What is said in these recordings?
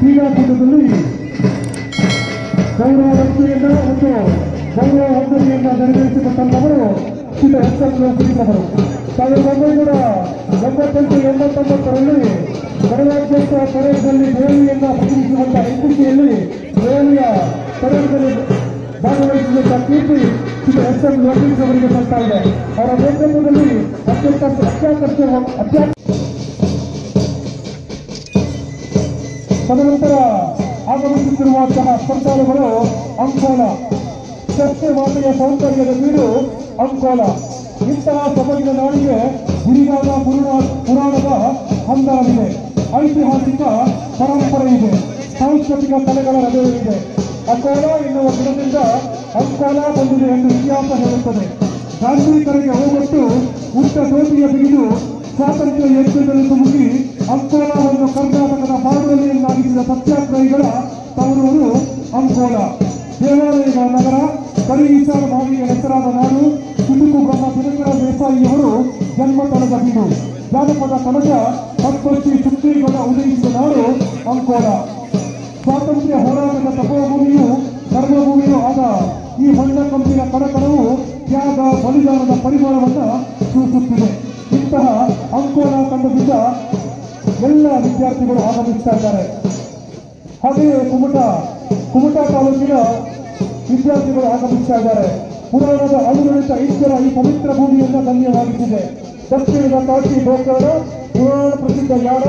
ಕ್ರೀಡಾಕೂಟದಲ್ಲಿ ಗೌರವವಂತೆಯಿಂದ ಮತ್ತು ಗೌರವ ವಂದನೆಯಿಂದ ನೆರವೇರಿಸಿಕೊಂಡವರು ಶ್ರೀ ಎಸ್.ಎಂ. ಲೋಕೇಶವರು 1988-89ರಲ್ಲಿ ಗಣರಾಜ್ಯೋತ್ಸವ ಪರೇಡ್ನಲ್ಲಿ ದೆಹಲಿಯನ್ನು ಪ್ರತಿನಿಧಿಸುವಂತಹ ಎನ್ಸಿಸಿಯಲ್ಲಿ ದೆಹಲಿಯ ಪರೇಡ್ನಲ್ಲಿ ಭಾಗವಹಿಸಿದಂತಹ ಕೀರ್ತಿ ಶ್ರೀ ಎಸ್.ಎಂ. ಲೋಕೇಶ್ ಅವರಿಗೆ ಸಲ್ತಾ ಇದೆ. ಅವರ ನೇತೃತ್ವದಲ್ಲಿ ತದನಂತರ ಆಗಮಿಸುತ್ತಿರುವಂತಹ ಸ್ಪರ್ಧಾಳುಗಳು ಅಂಕೋಲಾ. ಸಸ್ಯ ಮಾತೆಯ ಸೌಂದರ್ಯದ ಬೀಡು ಅಂಕೋಲಾ. ಇಂತಹ ಸೊಬಗಿನ ನಾಡಿಗೆ ಗುರಿಗಾದ ಪುರಾಣದ ಹಂದರವಿದೆ. ಐತಿಹಾಸಿಕ ಪರಂಪರೆ ಇದೆ. ಸಾಂಸ್ಕೃತಿಕ ಕಲೆಗಳ ಹೃದಯವಿದೆ. ಅಕೋಲಾ ಎನ್ನುವ ಗಿಡದಿಂದ ಅಂಕೋಲಾ ಬಂದಿದೆ ಎಂದು ಇತಿಹಾಸ ಹೇಳುತ್ತದೆ. ಗಾಂಧೀಕರಿಗೆ ಹೋಗೊಟ್ಟು ಉಚ್ಚ ಜ್ಯೋತಿಯ ಬಿಗಿದು ಸ್ವಾತಂತ್ರ್ಯ ಯಜ್ಞದಲ್ಲಿ ಮುಗಿ ಅಂಕೋಲಾವನ್ನು ಕರ್ನಾಟಕದ ಬಾರ್ಡಲಿಯನ್ನಾಗಿಸಿದ ಸತ್ಯಾಗ್ರಹಿಗಳ ತವರೂರು ಅಂಕೋಲಾ. ದೇವಾಲಯಗಳ ನಗರ, ಕರಿ ಈಶಾನ ಭಾವಿಯ ಹೆಸರಾದ ನಾಡು, ಕುಟುಕು ಬ್ರಹ್ಮ ದಿನಕರ ದೇಸಾಯಿಯವರು ಜನ್ಮ ತಳೆದ ಬೀಡು. ಜಾನಪದ ಕನಕ ಪದ್ಮಶ್ರೀ ಸುಗ್ರೀಗೌಡ ಉದಯಿಸಿದ ನಾಡು ಅಂಕೋಲಾ. ಸ್ವಾತಂತ್ರ್ಯ ಹೋರಾಟದ ತಪೋಭೂಮಿಯು ಕರ್ಮಭೂಮಿಯೂ ಆದ ಈ ಬಣ್ಣ ಕಂಪಿನ ಕಣಕಣವು ತ್ಯಾಗ ಬಲಿದಾನದ ಪರಿಮಳವನ್ನು ಸೂಚಿಸುತ್ತಿದೆ. ಇಂತಹ ಅಂಕೋಲಾ ತಂಡದಿಂದ ಎಲ್ಲ ವಿದ್ಯಾರ್ಥಿಗಳು ಆಗಮಿಸ್ತಾ ಇದ್ದಾರೆ. ಹಾಗೆಯೇ ಕುಮಟಾ ತಾಲೂಕಿನ ವಿದ್ಯಾರ್ಥಿಗಳು ಆಗಮಿಸ್ತಾ ಇದ್ದಾರೆ. ಪುರಾಣದ ಆಡಳಿತ ಈಶ್ವರ ಈ ಪವಿತ್ರ ಭೂಮಿಯನ್ನು ಧನ್ಯವಾಗಿಸಿದೆ. ದಕ್ಷಿಣದ ಕಾಶಿ ಗೋಕರ್ಣ, ಪುರಾಣ ಪ್ರಸಿದ್ಧ ಯಾಡ,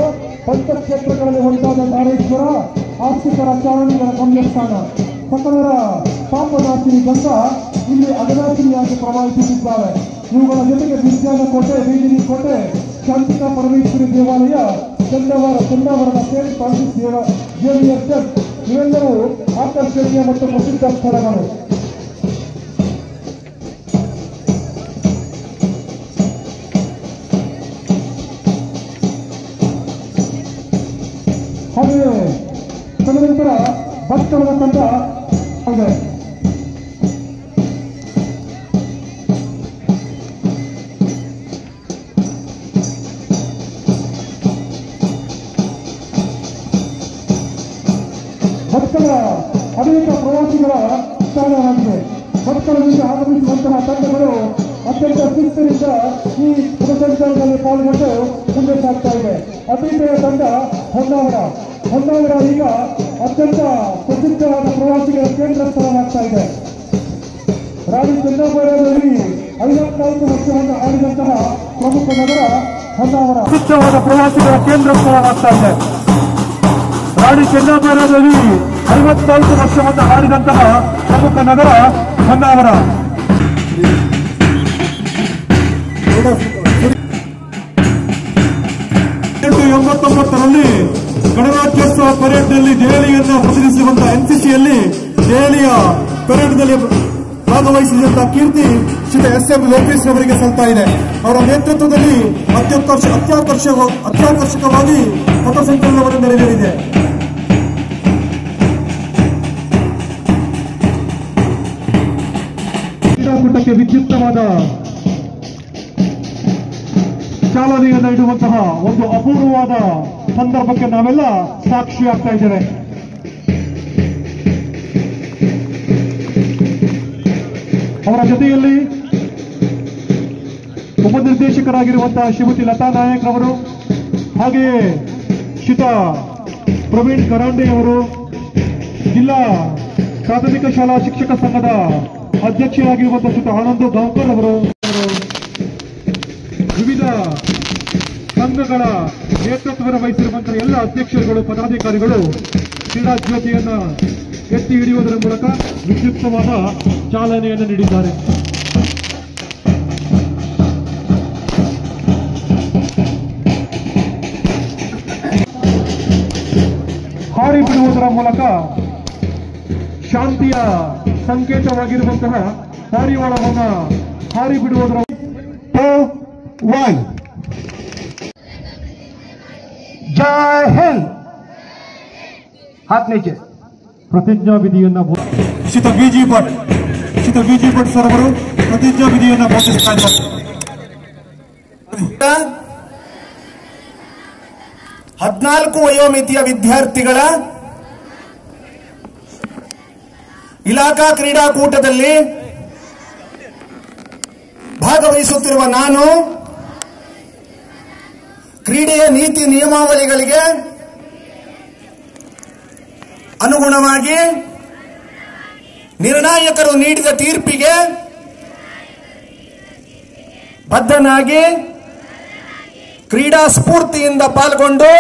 ಪಂಚಕ್ಷೇತ್ರಗಳಲ್ಲಿ ಒಂದಾದ ನಾರೇಶ್ವರ, ಆಸ್ತಿಕರ ಚಾರಣಿಗಳ ಗಮ್ಯಸ್ಥಾನ. ಸಕಲರ ಪಾಪನಾಶಿನಿ ಗಂಗಾ ಇಲ್ಲಿ ಅಗನಾಶಿನಿಯಾಗಿ ಪ್ರವಾಹಿಸುತ್ತಿದ್ದಾರೆ. ಇವುಗಳ ಜೊತೆಗೆ ವಿಜ್ಞಾನ ಕೋಟೆ, ಬೀದಿನಿ ಕೋಟೆ, ಶಾಂತಿಕಾ ಪರಮೇಶ್ವರಿ ದೇವಾಲಯ, ಚಂದಾವರದ ಸೇಂಟ್ ಫ್ರಾನ್ಸಿಸ್ ಜೇವಿಯರ್ ಚರ್ಚ್ ಇವೆಲ್ಲವೂ ಆಕರ್ಷಣೀಯ ಮತ್ತು ಪ್ರಸಿದ್ಧ ಸ್ಥಳಗಳು. ಹಾಗೆಯೇ ತದನಂತರ ಭಕ್ತಗಳ ತಂಡ ಇದೆ. ಭಕ್ತರ ಅನೇಕ ಪ್ರವಾಸಿಗಳ ಸ್ಥಾನವಾಗಿದೆ. ಭಕ್ತರಿಂದ ಆಗಮಿಸುವಂತಹ ತಂಡಗಳು ಅತ್ಯಂತ ಶಿಸ್ತರಿಂದ ಈ ಪುನಸಂಚಾರದಲ್ಲಿ ಪಾಲ್ಗೊಂಡು ಮುಂದೆ ಸಾಗ್ತಾ ಇದೆ. ಅತಿಥಿಯ ತಂಡ ಹೊನ್ನಾವರ ಈಗ ಅತ್ಯಂತ ಪ್ರಸಿದ್ಧವಾದ ಪ್ರವಾಸಿಗರ ಕೇಂದ್ರ ಸ್ಥಳವಾಗ್ತಾ ಇದೆ. ರಾಣಿ ಚೆನ್ನಬೈರಾದೇವಿ 54 ವರ್ಷವನ್ನು ಆಳಿದಂತಹ ಪ್ರಮುಖ ನಗರ ಹೊನ್ನಾವರ ಪ್ರಸಿದ್ಧವಾದ ಪ್ರವಾಸಿಗರ ಕೇಂದ್ರ ಸ್ಥಳವಾಗ್ತಾ ಇದೆ. ರಾಣಿ ಚೆನ್ನಬೈರಾದೇವಿ 54 ವರ್ಷವನ್ನು ಆಳಿದಂತಹ ಪ್ರಮುಖ ನಗರ ಹೊನ್ನಾವರ. 1989ರಲ್ಲಿ ಗಣರಾಜ್ಯೋತ್ಸವ ಪರೇಡ್ನಲ್ಲಿ ದೆಹಲಿಯನ್ನು ಪ್ರತಿನಿಧಿಸುವಂತಹ ಎನ್ಸಿಸಿಯಲ್ಲಿ ದೆಹಲಿಯ ಪರೇಡ್ನಲ್ಲಿ ಭಾಗವಹಿಸಿದಂತಹ ಕೀರ್ತಿ ಶ್ರೀ ಎಸ್.ಎಂ. ಲೋಕೇಶ್ ಅವರಿಗೆ ಸಲ್ತಾ ಇದೆ. ಅವರ ನೇತೃತ್ವದಲ್ಲಿ ಅತ್ಯಾಕರ್ಷಕವಾಗಿ ಪಥಸಂಚಲನವನ್ನು ನೆರವೇರಿದೆ. ಕ್ರೀಡಾಕೂಟಕ್ಕೆ ವಿದ್ಯುಕ್ತವಾದ ಚಾಲನೆಯನ್ನು ನೀಡುವಂತಹ ಒಂದು ಅಪೂರ್ವವಾದ ಸಂದರ್ಭಕ್ಕೆ ನಾವೆಲ್ಲ ಸಾಕ್ಷಿಯಾಗ್ತಾ ಇದ್ದೇವೆ. ಅವರ ಜೊತೆಯಲ್ಲಿ ಉಪನಿರ್ದೇಶಕರಾಗಿರುವಂತಹ ಶ್ರೀಮತಿ ಲತಾ ನಾಯಕ್ ಅವರು, ಹಾಗೆಯೇ ಶ್ರೀಯುತ ಪ್ರವೀಣ್ ಕರಾಂಡೆ ಅವರು, ಜಿಲ್ಲಾ ಪ್ರಾಥಮಿಕ ಶಾಲಾ ಶಿಕ್ಷಕ ಸಂಘದ ಅಧ್ಯಕ್ಷರಾಗಿರುವಂತಹ ಶ್ರೀಯುತ ಆನಂದ್ ಗಾಂವ್ಕರ್ ಅವರು, ವಿವಿಧ ಸಂಘಗಳ ನೇತೃತ್ವವನ್ನು ವಹಿಸಿರುವಂತಹ ಎಲ್ಲ ಅಧ್ಯಕ್ಷರುಗಳು, ಪದಾಧಿಕಾರಿಗಳು ಕ್ರೀಡಾ ಜ್ಯೋತಿಯನ್ನು ಎತ್ತಿ ಹಿಡಿಯುವುದರ ಮೂಲಕ ವಿದ್ಯುಕ್ತವಾದ ಚಾಲನೆಯನ್ನು ನೀಡಿದ್ದಾರೆ. ಹಾರಿ ಬಿಡುವುದರ ಮೂಲಕ ಶಾಂತಿಯ ಸಂಕೇತವಾಗಿರುವಂತಹ ಪಾರಿವಾಳವನ್ನ ಹಾರಿ ಬಿಡುವುದರ जय हिंद। हाथ नीचे। ಪ್ರತಿಜ್ಞಾ ವಿಧಿಯನ್ನ ಶ್ರೀತ ಬಿಜಿ ಭಟ್ ಸರ್ ಅವರು ಪ್ರತಿಜ್ಞಾ ವಿಧಿಯನ್ನ ಬೋಧಿಸ್ತಾ ಇದ್ದಾರೆ. 14 ವಯೋಮಿತಿಯ ವಿದ್ಯಾರ್ಥಿಗಳ ಇಲಾಖಾ ಕ್ರೀಡಾಕೂಟದಲ್ಲಿ ಭಾಗವಹಿಸುತ್ತಿರುವ ನಾನು ಕ್ರೀಡೆಯ ನೀತಿ ನಿಯಮಾವಳಿಗಳಿಗೆ ಅನುಗುಣವಾಗಿ ನಿರ್ಣಾಯಕರು ನೀಡಿದ ತೀರ್ಪಿಗೆ ಬದ್ಧನಾಗಿ ಕ್ರೀಡಾ ಸ್ಫೂರ್ತಿಯಿಂದ ಪಾಲ್ಗೊಂಡು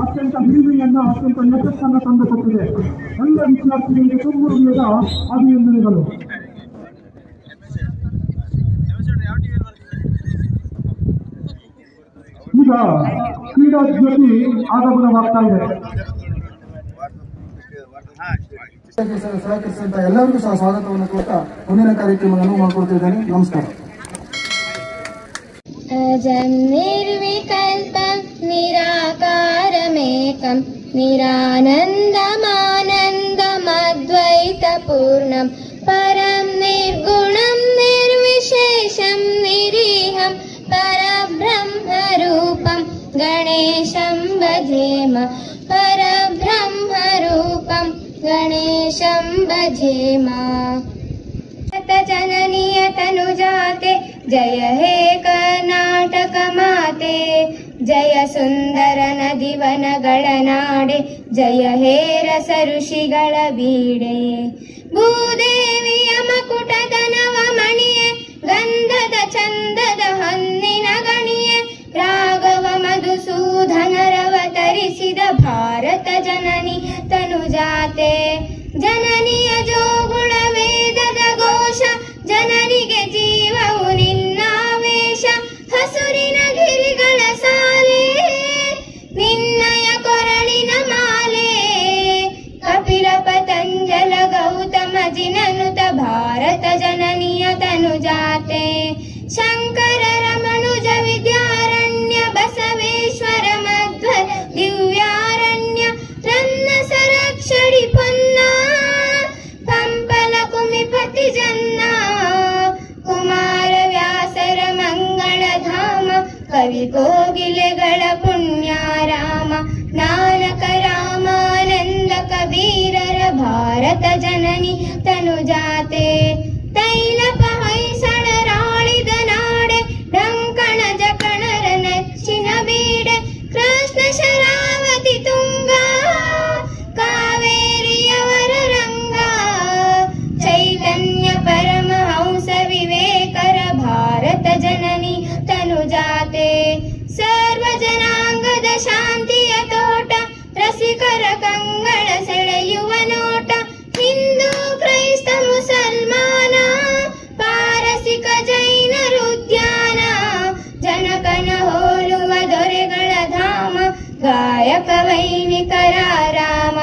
ಅತ್ಯಂತ ಹಿರಿಮೆಯನ್ನ ಅತ್ಯಂತ ಯಶಸ್ಸನ್ನು ತಂದುಕೊಟ್ಟಿದೆ. ಎಲ್ಲ ವಿದ್ಯಾರ್ಥಿಗಳಿಗೆ ತುಂಬ ಹೃದಯದ ಅಭಿನಂದನೆಗಳು. ಈಗ ಕ್ರೀಡಾ ಜ್ಯೋತಿ ಆಗಮನವಾಗ್ತಾ ಇದೆ. ಸಹಕರಿಸಿದಂತ ಎಲ್ಲರಿಗೂ ಸಹ ಸ್ವಾಗತವನ್ನು ಕೊಡ್ತಾ ಮುಂದಿನ ಕಾರ್ಯಕ್ರಮವನ್ನು ಮಾಡಿಕೊಡ್ತಿದ್ದೇನೆ. ನಮಸ್ಕಾರ. अजं निर्विकल्पं निराकारमेकं निरानन्दमानन्दमद्वैतपूर्णं परं निर्गुणं निर्विशेषं निरीहं परब्रह्मरूपं गणेशं भजेम परब्रह्मरूपं गणेशं भजेम। जननीय तनुजाते जय हे कर्नाटक माते जय सुंदर नदिवनಗಳ ನಾಡೆ जय हे रस ಋಷಿಗಳ ಬೀಡೆ ಭೂದೇವಿಯ ಮಕುಟದ ನವಮಣಿಯೇ ಗಂಧದ ಚಂದದ ಹೊನ್ನಿನ ಗಣಿಯೇ ರಾಘವ ಮಧುಸೂದನರವತರಿಸಿದ ಭಾರತ ಜನನಿ ತನುಜಾತೆ ಜನನಿಯ ಜೋಗುಳ ವೇದದ ಘೋಷ ಜನರಿಗೆ ಜೀವವು ನಿನ್ನಾವೇಶ ಹಸುರಿನ ಗಿರಿಗಳ ಸಾಲೆ ನಿನ್ನಯ ಕೊರಳಿನ ಮಾಲೆ ಕಪಿಲ ಪತಂಜಲ ಗೌತಮ ಜಿನನುತ ಭಾರತ ಜನನಿಯ ತನುಜಾತೆ ಶಂಕರ ರಮಣುಜ ವಿದ್ಯಾರಣ್ಯ ಬಸವೇಶ್ವರ ಮಧ್ವ ದಿವ್ಯಾರಣ್ಯ ರನ್ನ ಸರಕ್ಷಡಿ ಪೊನ್ನ ಪಂಪಲ ಕುಮಿಪತಿ ಜನ್ನ ಕುಮಾರ ವ್ಯಾಸರ ಮಂಗಳಧಾಮ ಕವಿ ಕೋಗಿಲೆಗಳ ಪುಣ್ಯಾರಾಮ ನಾನಕ ರಾಮಾನಂದ ಕಬೀರರ ಭಾರತ ಜನನಿ ತನುಜಾತೆ ತೈಲಪ ಹೊಯ್ಸಳರಾಳಿದ ನಾಡೆ ಡಂಕಣ ಜಕಣರ ನೆಚ್ಚಿನ ಬೀಡೆ ಕೃಷ್ಣ ಶರಾವತಿ ತುಂಗ ಕಾವೇರಿಯವರ ರಂಗ ಚೈತನ್ಯ ಪರಮಹಂಸ ವಿವೇಕರ ಭಾರತ ಜನನಿ ತನುಜಾತೆ ಸರ್ವ ಜನಾಂಗದ ಶಾಂತಿಯ ತೋಟ ರಸಿಕರ ಕಂಗಳ ಸೆಳೆಯುವ ನೋಟ ಹಿಂದೂ ಕ್ರೈಸ್ತ ಮುಸಲ್ಮಾನ ಪಾರಸಿಕ ಜೈನರು ಉದ್ಯಾನ ಜನಕನ ಹೋಲುವ ದೊರೆಗಳ ಧಾಮ ಗಾಯಕ ವೈಣಿಕರ ರಾಮ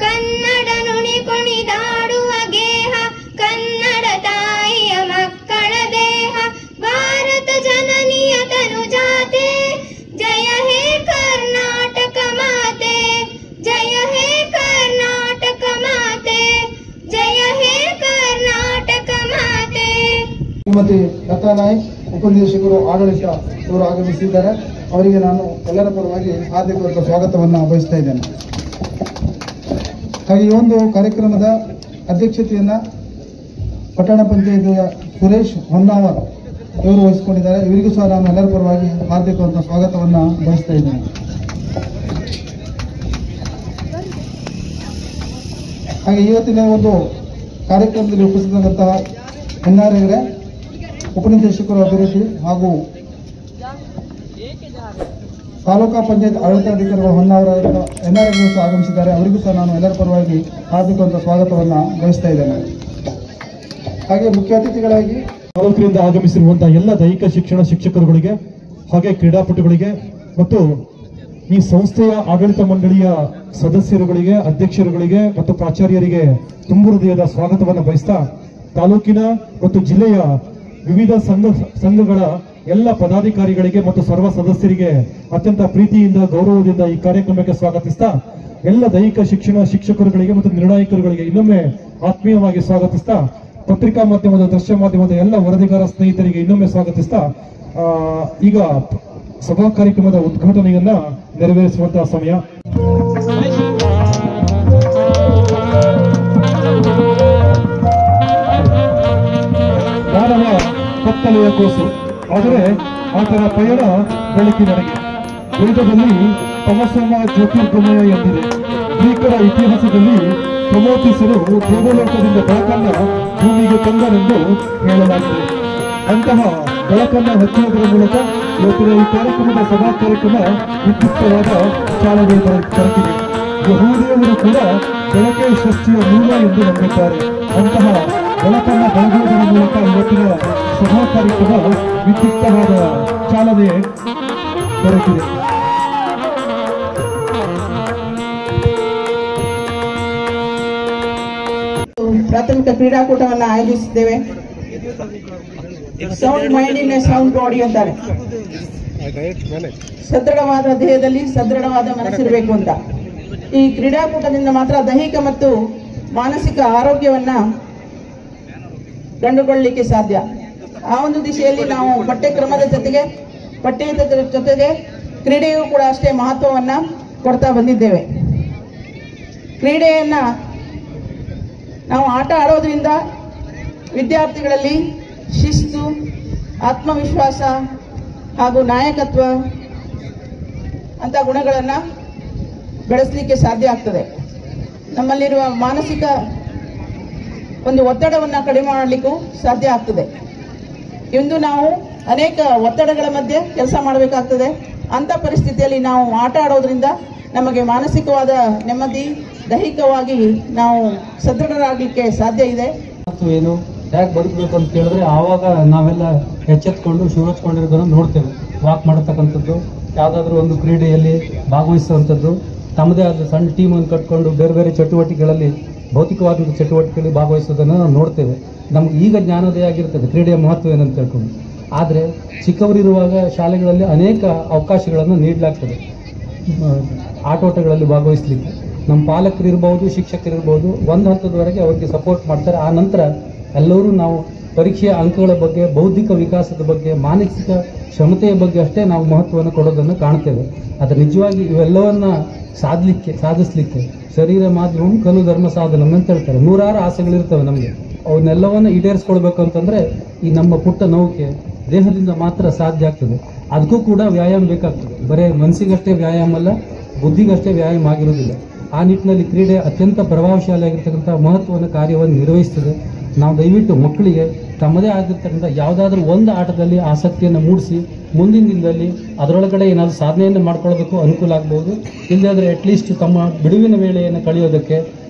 ಕನ್ನಡ ನುಡಿ ಕುಣಿದಾಡುವ ಗೇಹ ಕನ್ನಡ ತಾಯಿಯ ಮಕ್ಕಳ ದೇಹ ಭಾರತ ಜನನಿಯ ತನುಜಾತೆ ಜಯ ಹೇ ಕರ್ನಾಟಕ ಮಾತೆ ಜಯ ಹೇ ಕರ್ನಾಟಕ ಮಾತೆ ಜಯ ಹೇ ಕರ್ನಾಟಕ ಮಾತೆ. ಶ್ರೀಮತಿ ಲತಾ ನಾಯ್ಕ್ ಉಪನಿರ್ದೇಶಕರು ಆಡಳಿತ ಇವರು ಆಗಮಿಸಿದ್ದಾರೆ. ಅವರಿಗೆ ನಾನು ಎಲ್ಲರ ಪರವಾಗಿ ಹಾರ್ದಿಕ ಸ್ವಾಗತವನ್ನು ಬಯಸ್ತಾ ಇದ್ದೇನೆ. ಹಾಗೆ ಈ ಒಂದು ಕಾರ್ಯಕ್ರಮದ ಅಧ್ಯಕ್ಷತೆಯನ್ನ ಪಟ್ಟಣ ಪಂಚಾಯತಿಯ ಸುರೇಶ್ ಹೊನ್ನಾವರ್ ಇವರು ವಹಿಸಿಕೊಂಡಿದ್ದಾರೆ. ಇವರಿಗೂ ಸಹ ನಾನು ಎಲ್ಲರ ಪರವಾಗಿ ಹಾರ್ದಿಕವಾದ ಸ್ವಾಗತವನ್ನು ಬಯಸ್ತಾ ಇದ್ದೇನೆ. ಹಾಗೆ ಇವತ್ತಿನ ಒಂದು ಕಾರ್ಯಕ್ರಮದಲ್ಲಿ ಉಪಸ್ಥಿತರಾದಂತಹ ಎನ್ಆರ್ಐ ಉಪನಿರ್ದೇಶಕರು ಅಭಿವೃದ್ಧಿ ಹಾಗೂ ತಾಲೂಕಾ ಪಂಚಾಯತ್ ಆಡಳಿತಾಧಿಕಾರಿಗಳು ಹೊನ್ನಾವರ ಎನ್ಆರ್ಐಗಳು ಸಹ ಆಗಮಿಸಿದ್ದಾರೆ. ಅವರಿಗೂ ಸಹ ನಾನು ಎಲ್ಲರ ಪರವಾಗಿ ಹಾರ್ದಿಕವಾದ ಸ್ವಾಗತವನ್ನು ಬಯಸ್ತಾ ಇದ್ದೇನೆ. ಹಾಗೆ ಮುಖ್ಯ ಅತಿಥಿಗಳಾಗಿ ತಾಲೂಕಿನಿಂದ ಆಗಮಿಸಿರುವಂತಹ ಎಲ್ಲ ದೈಹಿಕ ಶಿಕ್ಷಣ ಶಿಕ್ಷಕರುಗಳಿಗೆ ಹಾಗೆ ಕ್ರೀಡಾಪಟುಗಳಿಗೆ ಮತ್ತು ಈ ಸಂಸ್ಥೆಯ ಆಡಳಿತ ಮಂಡಳಿಯ ಸದಸ್ಯರುಗಳಿಗೆ, ಅಧ್ಯಕ್ಷರುಗಳಿಗೆ ಮತ್ತು ಪ್ರಾಚಾರ್ಯರಿಗೆ ತುಂಬು ಹೃದಯದ ಸ್ವಾಗತವನ್ನು ಬಯಸ್ತಾ, ತಾಲೂಕಿನ ಮತ್ತು ಜಿಲ್ಲೆಯ ವಿವಿಧ ಸಂಘಗಳ ಎಲ್ಲ ಪದಾಧಿಕಾರಿಗಳಿಗೆ ಮತ್ತು ಸರ್ವ ಸದಸ್ಯರಿಗೆ ಅತ್ಯಂತ ಪ್ರೀತಿಯಿಂದ, ಗೌರವದಿಂದ ಈ ಕಾರ್ಯಕ್ರಮಕ್ಕೆ ಸ್ವಾಗತಿಸ್ತಾ, ಎಲ್ಲ ದೈಹಿಕ ಶಿಕ್ಷಣ ಶಿಕ್ಷಕರುಗಳಿಗೆ ಮತ್ತು ನಿರ್ಣಾಯಕರುಗಳಿಗೆ ಇನ್ನೊಮ್ಮೆ ಆತ್ಮೀಯವಾಗಿ ಸ್ವಾಗತಿಸ್ತಾ, ಪತ್ರಿಕಾ ಮಾಧ್ಯಮದ, ದೃಶ್ಯ ಮಾಧ್ಯಮದ ಎಲ್ಲ ವರದಿಗಾರ ಸ್ನೇಹಿತರಿಗೆ ಇನ್ನೊಮ್ಮೆ ಸ್ವಾಗತಿಸ್ತಾ, ಈಗ ಸಭಾ ಕಾರ್ಯಕ್ರಮದ ಉದ್ಘಾಟನೆಯನ್ನ ನೆರವೇರಿಸುವಂತಹ ಸಮಯ. ಮಾನವ ಕತ್ತಲೆಯ ಕೋಸು, ಆದರೆ ಆತನ ಪಯಣ ಬೆಳಕಿನಡೆಗೆ. ವೇದದಲ್ಲಿ ತಮಸಮ ಜ್ಯೋತಿರ್ಗಮಯ ಎಂದಿದೆ. ಗ್ರೀಕರ ಇತಿಹಾಸದಲ್ಲಿ ಪ್ರಮೋತಿಸಲು ದೇವಲೋಕದಿಂದ ಬೆಳಕನ್ನ ಭೂಮಿಗೆ ತಂದನೆಂದು ಹೇಳಲಾಗಿದೆ. ಅಂತಹ ಬೆಳಕನ್ನ ಹಚ್ಚುವುದರ ಮೂಲಕ ಇವತ್ತಿನ ಈ ಕಾರ್ಯಕ್ರಮದ ಸಭಾ ಕಾರ್ಯಕ್ರಮ ವಿದ್ಯುಕ್ತವಾದ ಚಾಲನೆ ದೊರಕಿದೆ. ಯಹೂದಿಯವರು ಕೂಡ ಬೆಳಕೆ ಸೃಷ್ಟಿಯ ಮೂಲ ಎಂದು ನಂಬುತ್ತಾರೆ. ಅಂತಹ ಬೆಳಕನ್ನ ಬೆಳಗುವುದರ ಮೂಲಕ ಇವತ್ತಿನ ಸಭಾ ಕಾರ್ಯಕ್ರಮ ವಿದ್ಯುಕ್ತವಾದ ಚಾಲನೆ ದೊರಕಿದೆ. ಪ್ರಾಥಮಿಕ ಕ್ರೀಡಾಕೂಟವನ್ನು ಆಯೋಜಿಸಿದ್ದೇವೆ. Sound mind in a sound body ಅಂತಾರೆ. ಸದೃಢವಾದ ದೇಹದಲ್ಲಿ ಸದೃಢವಾದ ಮನಸ್ಸಿರಬೇಕು ಅಂತ. ಈ ಕ್ರೀಡಾಕೂಟದಿಂದ ಮಾತ್ರ ದೈಹಿಕ ಮತ್ತು ಮಾನಸಿಕ ಆರೋಗ್ಯವನ್ನ ಕಂಡುಕೊಳ್ಳಲಿಕ್ಕೆ ಸಾಧ್ಯ. ಆ ಒಂದು ದಿಶೆಯಲ್ಲಿ ನಾವು ಪಠ್ಯಕ್ರಮದ ಜೊತೆಗೆ ಕ್ರೀಡೆಯೂ ಕೂಡ ಅಷ್ಟೇ ಮಹತ್ವವನ್ನ ಕೊಡ್ತಾ ಬಂದಿದ್ದೇವೆ. ಕ್ರೀಡೆಯನ್ನ ನಾವು ಆಟ ಆಡೋದ್ರಿಂದ ವಿದ್ಯಾರ್ಥಿಗಳಲ್ಲಿ ಶಿಸ್ತು, ಆತ್ಮವಿಶ್ವಾಸ ಹಾಗೂ ನಾಯಕತ್ವ ಅಂತ ಗುಣಗಳನ್ನು ಬೆಳೆಸಲಿಕ್ಕೆ ಸಾಧ್ಯ ಆಗ್ತದೆ. ನಮ್ಮಲ್ಲಿರುವ ಮಾನಸಿಕ ಒಂದು ಒತ್ತಡವನ್ನು ಕಡಿಮೆ ಮಾಡಲಿಕ್ಕೂ ಸಾಧ್ಯ ಆಗ್ತದೆ. ಇಂದು ನಾವು ಅನೇಕ ಒತ್ತಡಗಳ ಮಧ್ಯೆ ಕೆಲಸ ಮಾಡಬೇಕಾಗ್ತದೆ. ಅಂಥ ಪರಿಸ್ಥಿತಿಯಲ್ಲಿ ನಾವು ಆಟ ಆಡೋದ್ರಿಂದ ನಮಗೆ ಮಾನಸಿಕವಾದ ನೆಮ್ಮದಿ, ದೈಹಿಕವಾಗಿ ನಾವು ಸದೃಢರಾಗಲಿಕ್ಕೆ ಸಾಧ್ಯ ಇದೆ. ಏನು ಹೇಗೆ ಬದುಕಬೇಕು ಅಂತ ಕೇಳಿದ್ರೆ ಆವಾಗ ನಾವೆಲ್ಲ ಎಚ್ಚೆತ್ಕೊಂಡು ಶಿವಚ್ಕೊಂಡಿರೋದನ್ನು ನೋಡ್ತೇವೆ. ವಾಕ್ ಮಾಡತಕ್ಕಂಥದ್ದು, ಯಾವುದಾದ್ರೂ ಒಂದು ಕ್ರೀಡೆಯಲ್ಲಿ ಭಾಗವಹಿಸುವಂಥದ್ದು, ತಮ್ಮದೇ ಆದ ಸಣ್ಣ ಟೀಮನ್ನು ಕಟ್ಕೊಂಡು ಬೇರೆ ಬೇರೆ ಚಟುವಟಿಕೆಗಳಲ್ಲಿ, ಭೌತಿಕವಾದಂಥ ಚಟುವಟಿಕೆಗಳಲ್ಲಿ ಭಾಗವಹಿಸೋದನ್ನು ನಾವು ನೋಡ್ತೇವೆ. ನಮ್ಗೆ ಈಗ ಜ್ಞಾನೋದಯ ಆಗಿರ್ತದೆ ಕ್ರೀಡೆಯ ಮಹತ್ವ ಏನಂತ ಹೇಳ್ಕೊಂಡು. ಆದರೆ ಚಿಕ್ಕವರಿರುವಾಗ ಶಾಲೆಗಳಲ್ಲಿ ಅನೇಕ ಅವಕಾಶಗಳನ್ನು ನೀಡಲಾಗ್ತದೆ ಆಟೋಟಗಳಲ್ಲಿ ಭಾಗವಹಿಸಲಿಕ್ಕೆ. ನಮ್ಮ ಪಾಲಕರು ಇರ್ಬೋದು, ಶಿಕ್ಷಕರಿರ್ಬೋದು, ಒಂದು ಹಂತದವರೆಗೆ ಅವರಿಗೆ ಸಪೋರ್ಟ್ ಮಾಡ್ತಾರೆ. ಆ ನಂತರ ಎಲ್ಲರೂ ನಾವು ಪರೀಕ್ಷೆಯ ಅಂಕಗಳ ಬಗ್ಗೆ, ಬೌದ್ಧಿಕ ವಿಕಾಸದ ಬಗ್ಗೆ, ಮಾನಸಿಕ ಕ್ಷಮತೆಯ ಬಗ್ಗೆ ಅಷ್ಟೇ ನಾವು ಮಹತ್ವವನ್ನು ಕೊಡೋದನ್ನು ಕಾಣ್ತೇವೆ. ಆದರೆ ನಿಜವಾಗಿ ಇವೆಲ್ಲವನ್ನ ಸಾಧಿಸಲಿಕ್ಕೆ ಶರೀರ ಮಾಧ್ಯಮ ಕಲು ಧರ್ಮ ಸಾಧನ ಅಂತ ಹೇಳ್ತಾರೆ. ನೂರಾರು ಆಸೆಗಳಿರ್ತವೆ ನಮಗೆ. ಅವನ್ನೆಲ್ಲವನ್ನು ಈಡೇರಿಸ್ಕೊಳ್ಬೇಕು ಅಂತಂದ್ರೆ ಈ ನಮ್ಮ ಪುಟ್ಟ ನೌಕೆ ದೇಹದಿಂದ ಮಾತ್ರ ಸಾಧ್ಯ ಆಗ್ತದೆ. ಅದಕ್ಕೂ ಕೂಡ ವ್ಯಾಯಾಮ ಬೇಕಾಗ್ತದೆ. ಬರೇ ಮನಸ್ಸಿಗಷ್ಟೇ ವ್ಯಾಯಾಮ ಅಲ್ಲ, ಬುದ್ಧಿಗಷ್ಟೇ ವ್ಯಾಯಾಮ ಆಗಿರೋದಿಲ್ಲ. ಆ ನಿಟ್ಟಿನಲ್ಲಿ ಕ್ರೀಡೆ ಅತ್ಯಂತ ಪ್ರಭಾವಶಾಲಿಯಾಗಿರ್ತಕ್ಕಂಥ ಮಹತ್ವದ ಕಾರ್ಯವನ್ನು ನಿರ್ವಹಿಸ್ತದೆ. ನಾವು ದಯವಿಟ್ಟು ಮಕ್ಕಳಿಗೆ ತಮ್ಮದೇ ಆಗಿರ್ತಕ್ಕಂಥ ಯಾವುದಾದ್ರೂ ಒಂದು ಆಟದಲ್ಲಿ ಆಸಕ್ತಿಯನ್ನು ಮೂಡಿಸಿ ಮುಂದಿನ ದಿನದಲ್ಲಿ ಅದರೊಳಗಡೆ ಏನಾದರೂ ಸಾಧನೆಯನ್ನು ಮಾಡ್ಕೊಳ್ಳೋದಕ್ಕೂ ಅನುಕೂಲ ಆಗ್ಬೋದು. ಇಲ್ಲದಾದರೆ ಅಟ್ಲೀಸ್ಟ್ ತಮ್ಮ ಬಿಡುವಿನ ವೇಳೆಯನ್ನು ಕಳೆಯೋದಕ್ಕೆ,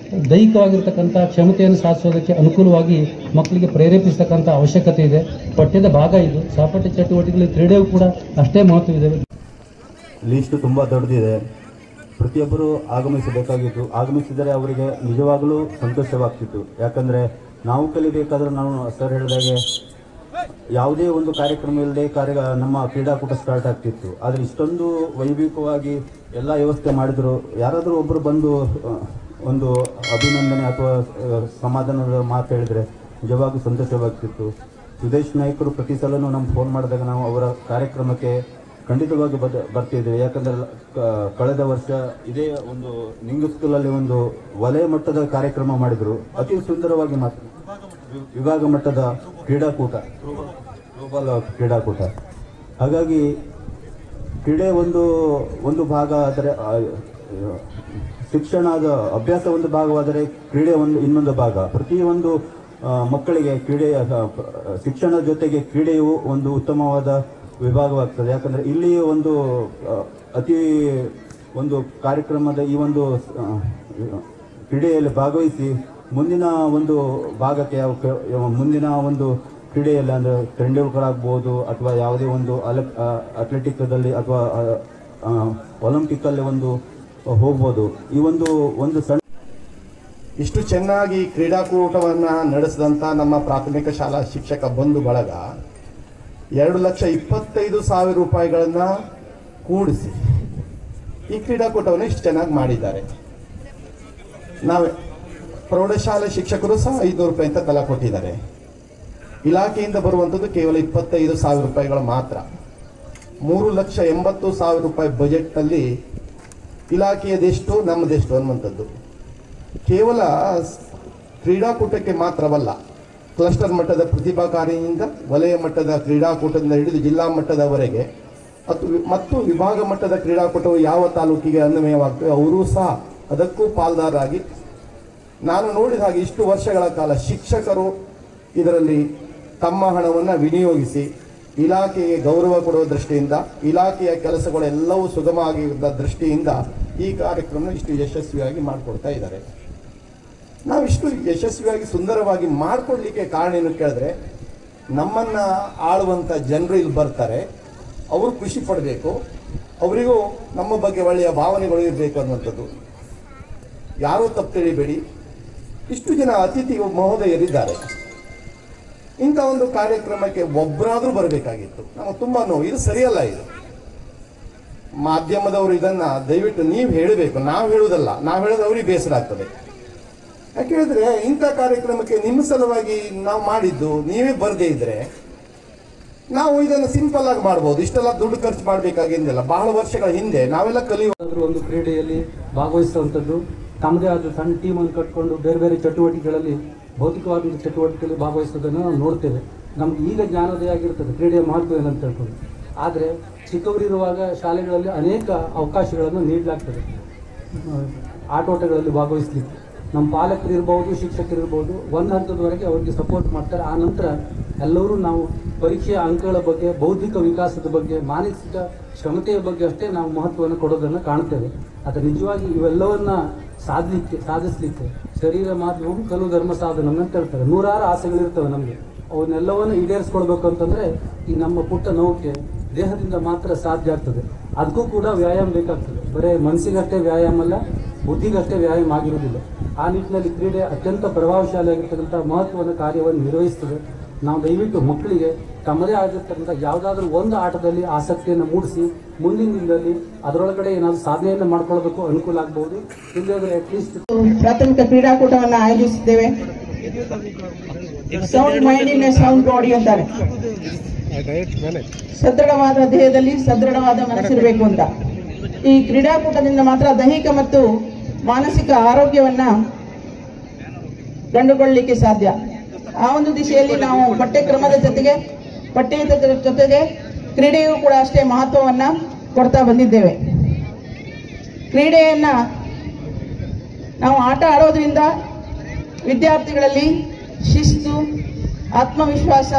ದೈಹಿಕವಾಗಿರ್ತಕ್ಕಂಥ ಕ್ಷಮತೆಯನ್ನು ಸಾಧಿಸೋದಕ್ಕೆ ಅನುಕೂಲವಾಗಿ ಮಕ್ಕಳಿಗೆ ಪ್ರೇರೇಪಿಸತಕ್ಕಂಥ ಅವಶ್ಯಕತೆ ಇದೆ. ಪಠ್ಯದ ಭಾಗ ಇದು. ಸಹಪಾಠ್ಯ ಚಟುವಟಿಕೆಗಳಲ್ಲಿ ಕ್ರೀಡೆಯೂ ಕೂಡ ಅಷ್ಟೇ ಮಹತ್ವವಿದೆ. ಲೀಸ್ಟ್ ತುಂಬ ದೊಡ್ಡದಿದೆ. ಪ್ರತಿಯೊಬ್ಬರು ಆಗಮಿಸಬೇಕಾಗಿತ್ತು. ಆಗಮಿಸಿದರೆ ಅವರಿಗೆ ನಿಜವಾಗಲೂ ಸಂತೋಷವಾಗ್ತಿತ್ತು. ಯಾಕಂದರೆ ನಾವು ಕಲಿಬೇಕಾದ್ರೆ ನಾವು ಸರ್ ಹೇಳಿದಾಗೆ ಯಾವುದೇ ಒಂದು ಕಾರ್ಯಕ್ರಮ ಇಲ್ಲದೆ ನಮ್ಮ ಕ್ರೀಡಾಕೂಟ ಸ್ಟಾರ್ಟ್ ಆಗ್ತಿತ್ತು. ಆದರೆ ಇಷ್ಟೊಂದು ವೈಭವವಾಗಿ ಎಲ್ಲ ವ್ಯವಸ್ಥೆ ಮಾಡಿದ್ರು. ಯಾರಾದರೂ ಒಬ್ಬರು ಬಂದು ಒಂದು ಅಭಿನಂದನೆ ಅಥವಾ ಸಮಾಧಾನದ ಮಾತು ಹೇಳಿದರೆ ನಿಜವಾಗೂ ಸಂತೋಷವಾಗ್ತಿತ್ತು. ಸುದೇಶ್ ನಾಯ್ಕರು ಪ್ರತಿ ಸಲನೂ ನಮ್ಗೆ ಫೋನ್ ಮಾಡಿದಾಗ ನಾವು ಅವರ ಕಾರ್ಯಕ್ರಮಕ್ಕೆ ಖಂಡಿತವಾಗಿ ಬರ್ತಿದ್ದೇವೆ. ಯಾಕಂದರೆ ಕಳೆದ ವರ್ಷ ಇದೇ ಒಂದು ನಿಂಗು ಸ್ಕೂಲಲ್ಲಿ ಒಂದು ವಲಯ ಮಟ್ಟದ ಕಾರ್ಯಕ್ರಮ ಮಾಡಿದರು. ಅತಿ ಸುಂದರವಾಗಿ ವಿಭಾಗ ಮಟ್ಟದ ಕ್ರೀಡಾಕೂಟ, ಗ್ಲೋಬಲ್ ಕ್ರೀಡಾಕೂಟ. ಹಾಗಾಗಿ ಕ್ರೀಡೆ ಒಂದು ಭಾಗ ಆದರೆ, ಶಿಕ್ಷಣದ ಅಭ್ಯಾಸ ಒಂದು ಭಾಗವಾದರೆ ಕ್ರೀಡೆ ಇನ್ನೊಂದು ಭಾಗ. ಪ್ರತಿಯೊಂದು ಮಕ್ಕಳಿಗೆ ಕ್ರೀಡೆಯ ಶಿಕ್ಷಣದ ಜೊತೆಗೆ ಕ್ರೀಡೆಯು ಒಂದು ಉತ್ತಮವಾದ ವಿಭಾಗವಾಗ್ತದೆ. ಯಾಕಂದರೆ ಇಲ್ಲಿ ಅತಿ ಒಂದು ಕಾರ್ಯಕ್ರಮದ ಈ ಒಂದು ಕ್ರೀಡೆಯಲ್ಲಿ ಭಾಗವಹಿಸಿ ಮುಂದಿನ ಒಂದು ಭಾಗಕ್ಕೆ ಮುಂದಿನ ಒಂದು ಕ್ರೀಡೆಯಲ್ಲಿ ಅಂದರೆ ತೆಂಡೂಲ್ಕರ್ ಆಗ್ಬೋದು ಅಥವಾ ಯಾವುದೇ ಒಂದು ಅಥ್ಲೆಟಿಕ್ದಲ್ಲಿ ಅಥವಾ ಒಲಿಂಪಿಕ್ಕಲ್ಲಿ ಒಂದು ಹೋಗ್ಬೋದು. ಈ ಒಂದು ಸಣ್ಣ ಇಷ್ಟು ಚೆನ್ನಾಗಿ ಕ್ರೀಡಾಕೂಟವನ್ನು ನಡೆಸಿದಂಥ ನಮ್ಮ ಪ್ರಾಥಮಿಕ ಶಾಲಾ ಶಿಕ್ಷಕ ಬಂಧು ಬಳಗ 2,25,000 ರೂಪಾಯಿಗಳನ್ನು ಕೂಡಿಸಿ ಈ ಕ್ರೀಡಾಕೂಟವನ್ನು ಇಷ್ಟು ಚೆನ್ನಾಗಿ ಮಾಡಿದ್ದಾರೆ. ನಾವು ಪ್ರೌಢಶಾಲೆ ಶಿಕ್ಷಕರು ಸಹ 500 ರೂಪಾಯಿ ಅಂತ ತಲಾ ಕೊಟ್ಟಿದ್ದಾರೆ. ಇಲಾಖೆಯಿಂದ ಬರುವಂಥದ್ದು ಕೇವಲ 25,000 ರೂಪಾಯಿಗಳು ಮಾತ್ರ. 3,80,000 ರೂಪಾಯಿ ಬಜೆಟ್ನಲ್ಲಿ ಇಲಾಖೆಯದೆಷ್ಟು ನಮ್ಮದೆಷ್ಟು ಅನ್ನುವಂಥದ್ದು. ಕೇವಲ ಕ್ರೀಡಾಕೂಟಕ್ಕೆ ಮಾತ್ರವಲ್ಲ, ಕ್ಲಸ್ಟರ್ ಮಟ್ಟದ ಪ್ರತಿಭಾಕಾರಿಯಿಂದ ವಲಯ ಮಟ್ಟದ ಕ್ರೀಡಾಕೂಟದಿಂದ ಹಿಡಿದು ಜಿಲ್ಲಾ ಮಟ್ಟದವರೆಗೆ ಮತ್ತು ವಿಭಾಗ ಮಟ್ಟದ ಕ್ರೀಡಾಕೂಟವು ಯಾವ ತಾಲೂಕಿಗೆ ಅನ್ವಯವಾಗ್ತವೆ ಅವರೂ ಸಹ ಅದಕ್ಕೂ ಪಾಲ್ದಾರಾಗಿ, ನಾನು ನೋಡಿದ ಹಾಗೆ ಇಷ್ಟು ವರ್ಷಗಳ ಕಾಲ ಶಿಕ್ಷಕರು ಇದರಲ್ಲಿ ತಮ್ಮ ಹಣವನ್ನು ವಿನಿಯೋಗಿಸಿ ಇಲಾಖೆಗೆ ಗೌರವ ಕೊಡುವ ದೃಷ್ಟಿಯಿಂದ, ಇಲಾಖೆಯ ಕೆಲಸಗಳೆಲ್ಲವೂ ಸುಗಮವಾಗಿದ್ದ ದೃಷ್ಟಿಯಿಂದ ಈ ಕಾರ್ಯಕ್ರಮ ಇಷ್ಟು ಯಶಸ್ವಿಯಾಗಿ ಮಾಡಿಕೊಡ್ತಾ ಇದ್ದಾರೆ. ನಾವಿಷ್ಟು ಯಶಸ್ವಿಯಾಗಿ ಸುಂದರವಾಗಿ ಮಾಡಿಕೊಡ್ಲಿಕ್ಕೆ ಕಾರಣ ಏನು ಕೇಳಿದ್ರೆ, ನಮ್ಮನ್ನು ಆಳುವಂಥ ಜನರು ಇಲ್ಲಿ ಬರ್ತಾರೆ, ಅವರು ಖುಷಿ ಪಡಬೇಕು, ಅವರಿಗೂ ನಮ್ಮ ಬಗ್ಗೆ ಒಳ್ಳೆಯ ಭಾವನೆಗಳು ಇರಬೇಕು ಅನ್ನುವಂಥದ್ದು. ಯಾರೂ ತಪ್ಪು ತಿಳಿಬೇಡಿ, ಇಷ್ಟು ಜನ ಅತಿಥಿ ಮಹೋದಯರಿದ್ದಾರೆ. ಇಂಥ ಒಂದು ಕಾರ್ಯಕ್ರಮಕ್ಕೆ ಒಬ್ಬರಾದರೂ ಬರಬೇಕಾಗಿತ್ತು. ನಮಗೆ ತುಂಬ ನೋವು, ಇದು ಸರಿಯಲ್ಲ. ಇದು ಮಾಧ್ಯಮದವರು ಇದನ್ನು ದಯವಿಟ್ಟು ನೀವು ಹೇಳಬೇಕು, ನಾವು ಹೇಳುವುದಲ್ಲ. ನಾವು ಹೇಳಿದ್ರೆ ಅವ್ರಿಗೆ ಬೇಸರ ಆಗ್ತದೆ. ಯಾಕೆ ಹೇಳಿದ್ರೆ ಇಂಥ ಕಾರ್ಯಕ್ರಮಕ್ಕೆ ನಿಮ್ಮ ಸಲುವಾಗಿ ನಾವು ಮಾಡಿದ್ದು, ನೀವೇ ಬರದೇ ಇದ್ರೆ ನಾವು ಇದನ್ನು ಸಿಂಪಲ್ ಆಗಿ ಮಾಡ್ಬೋದು. ಇಷ್ಟೆಲ್ಲ ದುಡ್ಡು ಖರ್ಚು ಮಾಡಬೇಕಾಗಿಲ್ಲ. ಬಹಳ ವರ್ಷಗಳ ಹಿಂದೆ ನಾವೆಲ್ಲ ಕಲಿಯುವ ಒಂದು ಕ್ರೀಡೆಯಲ್ಲಿ ಭಾಗವಹಿಸುವಂಥದ್ದು, ತಮ್ಮದೇ ಆದ ಸಣ್ಣ ಟೀಮನ್ನು ಕಟ್ಕೊಂಡು ಬೇರೆ ಬೇರೆ ಚಟುವಟಿಕೆಗಳಲ್ಲಿ, ಭೌತಿಕವಾದ ಚಟುವಟಿಕೆಯಲ್ಲಿ ಭಾಗವಹಿಸೋದನ್ನು ನಾವು ನೋಡ್ತೇವೆ. ನಮ್ಗೆ ಈಗ ಜ್ಞಾನೋದಯ ಆಗಿರ್ತದೆ ಕ್ರೀಡೆಯ ಮಹತ್ವ ಏನಂತ ಹೇಳ್ಕೊಂಡು. ಆದರೆ ಚಿಕ್ಕವರಿರುವಾಗ ಶಾಲೆಗಳಲ್ಲಿ ಅನೇಕ ಅವಕಾಶಗಳನ್ನು ನೀಡಲಾಗ್ತದೆ ಆಟೋಟಗಳಲ್ಲಿ ಭಾಗವಹಿಸಲಿಕ್ಕೆ. ನಮ್ಮ ಪಾಲಕರಿರ್ಬೋದು, ಶಿಕ್ಷಕರಿರ್ಬೋದು, ಒಂದು ಹಂತದವರೆಗೆ ಅವರಿಗೆ ಸಪೋರ್ಟ್ ಮಾಡ್ತಾರೆ. ಆ ನಂತರ ಎಲ್ಲರೂ ನಾವು ಪರೀಕ್ಷೆಯ ಅಂಕಗಳ ಬಗ್ಗೆ, ಬೌದ್ಧಿಕ ವಿಕಾಸದ ಬಗ್ಗೆ, ಮಾನಸಿಕ ಕ್ಷಮತೆಯ ಬಗ್ಗೆ ಅಷ್ಟೇ ನಾವು ಮಹತ್ವವನ್ನು ಕೊಡೋದನ್ನು ಕಾಣ್ತೇವೆ. ಆದರೆ ನಿಜವಾಗಿ ಇವೆಲ್ಲವನ್ನ ಸಾಧಿಸಲಿಕ್ಕೆ ಶರೀರ ಮಾಧ್ಯಮ ಕಲು ಧರ್ಮ ಸಾಧನ ಅಂತ ಹೇಳ್ತಾರೆ. ನೂರಾರು ಆಸೆಗಳಿರ್ತವೆ ನಮಗೆ. ಅವನ್ನೆಲ್ಲವನ್ನು ಈಡೇರಿಸ್ಕೊಳ್ಬೇಕು ಅಂತಂದರೆ ಈ ನಮ್ಮ ಪುಟ್ಟ ನೌಕೆ ದೇಹದಿಂದ ಮಾತ್ರ ಸಾಧ್ಯ ಆಗ್ತದೆ. ಅದಕ್ಕೂ ಕೂಡ ವ್ಯಾಯಾಮ ಬೇಕಾಗ್ತದೆ. ಬರೀ ಮನಸ್ಸಿಗಷ್ಟೇ ವ್ಯಾಯಾಮ ಅಲ್ಲ, ಬುದ್ಧಿಗಷ್ಟೇ ವ್ಯಾಯಾಮ ಆಗಿರುವುದಿಲ್ಲ. ಆ ನಿಟ್ಟಿನಲ್ಲಿ ಕ್ರೀಡೆ ಅತ್ಯಂತ ಪ್ರಭಾವಶಾಲಿಯಾಗಿರ್ತಕ್ಕಂಥ ಮಹತ್ವದ ಕಾರ್ಯವನ್ನು ನಿರ್ವಹಿಸ್ತದೆ. ನಾವು ದಯವಿಟ್ಟು ಮಕ್ಕಳಿಗೆ ತಮ್ಮದೇ ಆಗಿರ್ತಕ್ಕಂಥ ಯಾವುದಾದ್ರೂ ಒಂದು ಆಟದಲ್ಲಿ ಆಸಕ್ತಿಯನ್ನು ಮೂಡಿಸಿ ಮುಂದಿನ ದಿನದಲ್ಲಿ ಅದರೊಳಗಡೆ ಏನಾದರೂ ಸಾಧನೆಯನ್ನು ಮಾಡ್ಕೊಳ್ಬೇಕು, ಅನುಕೂಲ ಆಗಬಹುದು. ಇಲ್ಲದ್ರೆ ಅಟ್ಲೀಸ್ಟ್ ಪ್ರಾಥಮಿಕ ಕ್ರೀಡಾಕೂಟವನ್ನು ಆಯೋಜಿಸಿದ್ದೇವೆ. Sound mind in a sound body ಅಂತಾರೆ. ಸದೃಢವಾದ ದೇಹದಲ್ಲಿ ಸದೃಢವಾದ ಮನಸ್ಸಿರಬೇಕು ಅಂತ. ಈ ಕ್ರೀಡಾಕೂಟದಿಂದ ಮಾತ್ರ ದೈಹಿಕ ಮತ್ತು ಮಾನಸಿಕ ಆರೋಗ್ಯವನ್ನ ಕಂಡುಕೊಳ್ಳಲಿಕ್ಕೆ ಸಾಧ್ಯ. ಆ ಒಂದು ದಿಶೆಯಲ್ಲಿ ನಾವು ಪಠ್ಯಕ್ರಮದ ಜೊತೆಗೆ ಕ್ರೀಡೆಯೂ ಕೂಡ ಅಷ್ಟೇ ಮಹತ್ವವನ್ನ ಕೊಡ್ತಾ ಬಂದಿದ್ದೇವೆ. ಕ್ರೀಡೆಯನ್ನ ನಾವು ಆಟ ಆಡೋದ್ರಿಂದ ವಿದ್ಯಾರ್ಥಿಗಳಲ್ಲಿ ಶಿಸ್ತು, ಆತ್ಮವಿಶ್ವಾಸ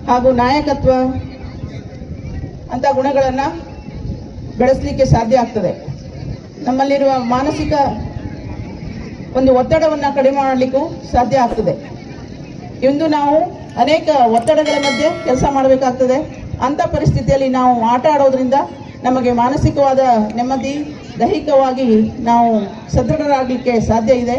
ಹಾಗೂ ನಾಯಕತ್ವ ಅಂತ ಗುಣಗಳನ್ನು ಬೆಳೆಸಲಿಕ್ಕೆ ಸಾಧ್ಯ ಆಗ್ತದೆ. ನಮ್ಮಲ್ಲಿರುವ ಮಾನಸಿಕ ಒಂದು ಒತ್ತಡವನ್ನು ಕಡಿಮೆ ಮಾಡಲಿಕ್ಕೂ ಸಾಧ್ಯ ಆಗ್ತದೆ. ಇಂದು ನಾವು ಅನೇಕ ಒತ್ತಡಗಳ ಮಧ್ಯೆ ಕೆಲಸ ಮಾಡಬೇಕಾಗ್ತದೆ. ಅಂಥ ಪರಿಸ್ಥಿತಿಯಲ್ಲಿ ನಾವು ಆಟ ಆಡೋದ್ರಿಂದ ನಮಗೆ ಮಾನಸಿಕವಾದ ನೆಮ್ಮದಿ, ದೈಹಿಕವಾಗಿ ನಾವು ಸದೃಢರಾಗಲಿಕ್ಕೆ ಸಾಧ್ಯ ಇದೆ.